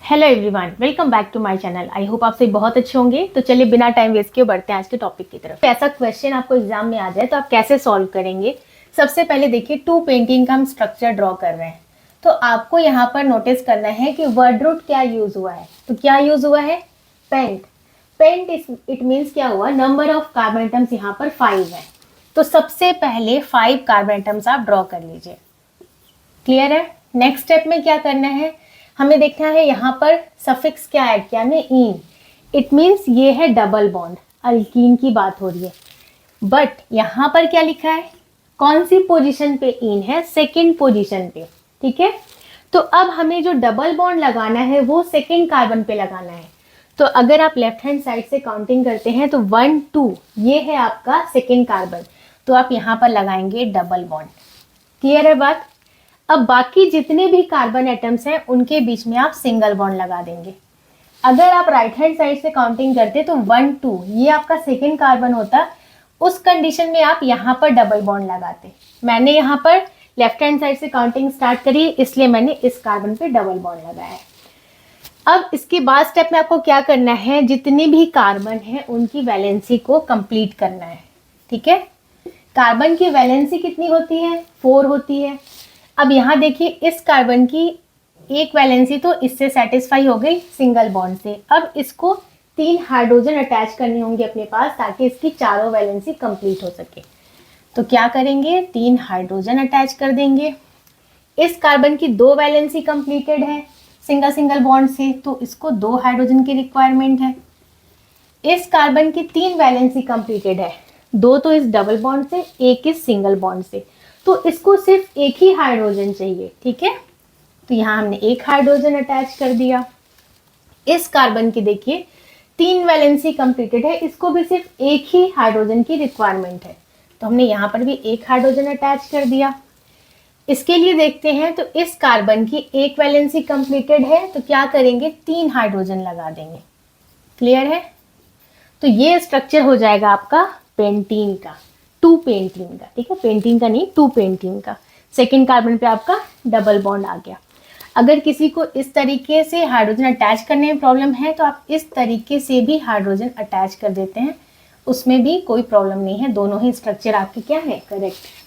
Hello everyone, welcome back to my channel. I hope आप सभी बहुत अच्छे होंगे। तो चलिए बिना टाइम वेस्ट किए बढ़ते हैं आज के टॉपिक की तरफ। ऐसा क्वेश्चन आपको एग्जाम में आ जाए तो आप कैसे सॉल्व करेंगे। सबसे पहले देखिए, टू पेंटिंग का हम स्ट्रक्चर ड्रॉ कर रहे हैं। तो आपको यहाँ पर नोटिस करना है कि वर्ड रूट क्या यूज हुआ है। तो क्या यूज हुआ है? पेंट। पेंट इट मीन्स क्या हुआ, नंबर ऑफ कार्बन एटम्स यहाँ पर 5 है। तो सबसे पहले 5 कार्बन एटम्स आप ड्रॉ कर लीजिए। क्लियर है? नेक्स्ट स्टेप में क्या करना है, हमें देखना है यहाँ पर सफिक्स क्या ऐड किया हमने, इन। इट मीन्स ये है डबल बॉन्ड, अल्कीन की बात हो रही है। बट यहाँ पर क्या लिखा है, कौन सी पोजीशन पे इन है? सेकंड पोजीशन पे। ठीक है, तो अब हमें जो डबल बॉन्ड लगाना है वो सेकंड कार्बन पे लगाना है। तो अगर आप लेफ्ट हैंड साइड से काउंटिंग करते हैं तो 1 2 ये है आपका सेकंड कार्बन। तो आप यहाँ पर लगाएंगे डबल बॉन्ड। क्लियर है बात? अब बाकी जितने भी कार्बन एटम्स हैं उनके बीच में आप सिंगल बॉन्ड लगा देंगे। अगर आप राइट हैंड साइड से काउंटिंग करते तो 1 2 ये आपका सेकेंड कार्बन होता। उस कंडीशन में आप यहाँ पर डबल बॉन्ड लगाते। मैंने यहाँ पर लेफ्ट हैंड साइड से काउंटिंग स्टार्ट करी, इसलिए मैंने इस कार्बन पे डबल बॉन्ड लगाया है। अब इसके बाद स्टेप में आपको क्या करना है, जितने भी कार्बन हैं उनकी वैलेंसी को कंप्लीट करना है। ठीक है, कार्बन की वैलेंसी कितनी होती है? 4 होती है। अब यहाँ देखिए, इस कार्बन की एक वैलेंसी तो इससे सेटिस्फाई हो गई सिंगल बॉन्ड से। अब इसको 3 हाइड्रोजन अटैच करने होंगे अपने पास ताकि इसकी चारों वैलेंसी कंप्लीट हो सके। तो क्या करेंगे, 3 हाइड्रोजन अटैच कर देंगे। इस कार्बन की 2 वैलेंसी कंप्लीटेड है सिंगल सिंगल बॉन्ड से, तो इसको 2 हाइड्रोजन की रिक्वायरमेंट है। इस कार्बन की 3 वैलेंसी कंप्लीटेड है, 2 तो इस डबल बॉन्ड से, 1 इस सिंगल बॉन्ड से, तो इसको सिर्फ एक ही हाइड्रोजन चाहिए। ठीक है, तो यहाँ हमने 1 हाइड्रोजन अटैच कर दिया। इस कार्बन की देखिए 3 वैलेंसी कंप्लीटेड है, इसको भी सिर्फ एक ही हाइड्रोजन की रिक्वायरमेंट है, तो हमने यहाँ पर भी 1 हाइड्रोजन अटैच कर दिया। इसके लिए देखते हैं, तो इस कार्बन की 1 वैलेंसी कंप्लीटेड है, तो क्या करेंगे, 3 हाइड्रोजन लगा देंगे। क्लियर है? तो ये स्ट्रक्चर हो जाएगा आपका पेंटीन का, 2 पेंटीन का। ठीक है, पेंटीन का नहीं, 2 पेंटीन का। सेकेंड कार्बन पे आपका डबल बॉन्ड आ गया। अगर किसी को इस तरीके से हाइड्रोजन अटैच करने में प्रॉब्लम है तो आप इस तरीके से भी हाइड्रोजन अटैच कर देते हैं, उसमें भी कोई प्रॉब्लम नहीं है। दोनों ही स्ट्रक्चर आपके क्या है, करेक्ट।